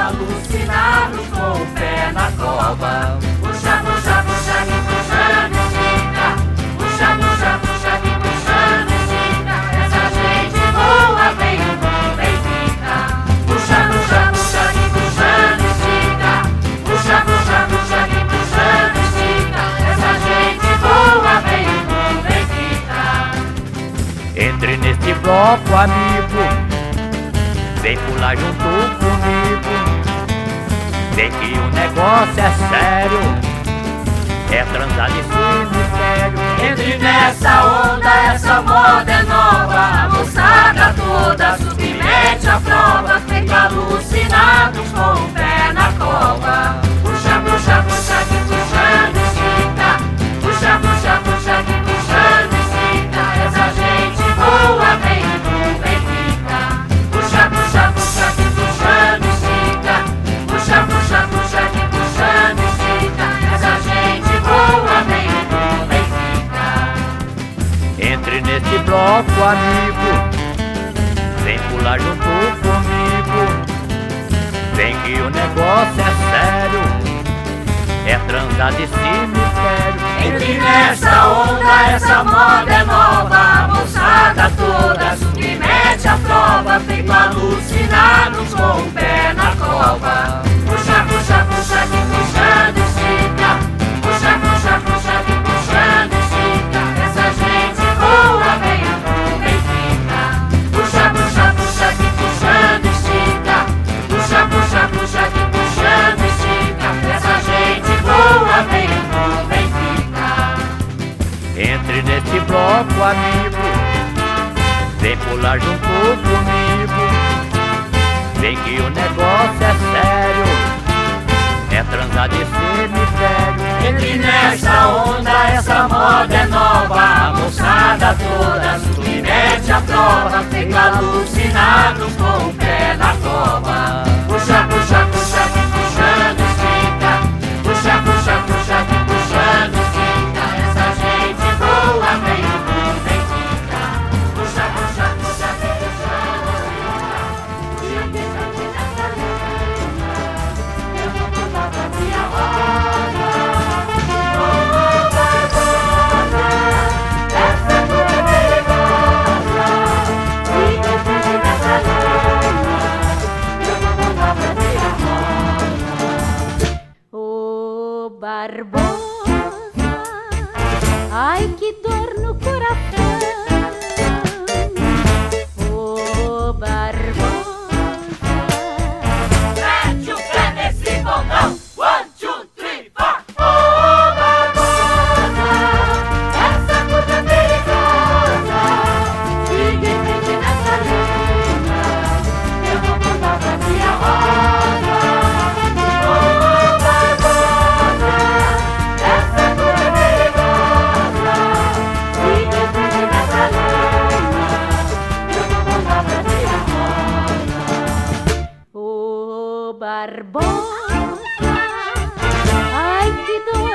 alucinado com o pé na cova. Puxa, puxa, puxa, me puxa, me estica. Puxa, puxa. Entre neste bloco, amigo, vem pular junto comigo. Vem que o negócio é sério, é transar de cemitério. Entre nessa onda, essa moda é nova. A moçada toda submete a prova, fica alucinados com o pé na cova. Puxa, puxa, puxa, que puxando estica. Puxa, puxa, puxa, que puxando estica. Essa gente boa vem do Benfica. Puxa, puxa, puxa, que puxando estica. Puxa, puxa, puxa, que puxando estica. Essa gente boa vem do Benfica. Entre nesse bloco, amigo, vem pular junto comigo. Vem que o negócio é sério, é transar de cemitério. Entre nessa onda, essa moda é nova. A moçada toda submete a prova, feito alucinados com o pé na cova. Puxa, puxa, puxa, que puxando estica. Puxa, puxa, puxa, que puxando estica. Essa gente boa vem do Benfica. Puxa, puxa, puxa, que puxando estica. Puxa, puxa, puxa, que puxando estica. Essa gente boa vem do Benfica. Entre nesse bloco, amigo, vem pular junto comigo. Vem que o negócio é sério, é transar de cemitério. Entre nessa onda, essa moda é nova. A moçada toda submete a prova, fica alucinados com o pé na cova. Puxa, puxa, puxa, que puxando estica. Puxa, puxa, puxa, que puxando estica. Essa gente boa vem do Benfica. Puxa, puxa, puxa, que puxando estica. E eu deixo aqui nessa linha. Eu vou contar pra minha roda. Oh, Barbosa, essa cor é perigosa. E depois nessa linha, eu vou contar pra minha roda. Ô Barbosa, ai que dor no coração. Ô Barbosa, Mete o pé nesse bondão. 1, 2, 3, 4. Oh, Barbosa, essa curva é perigosa. Siga em frente nessa linha, eu vou contar pra minha roda. Oh, Barbosa, essa curva é perigosa. Siga em frente nessa linha, eu vou contar pra minha roda. ô Barbosa, ai que dor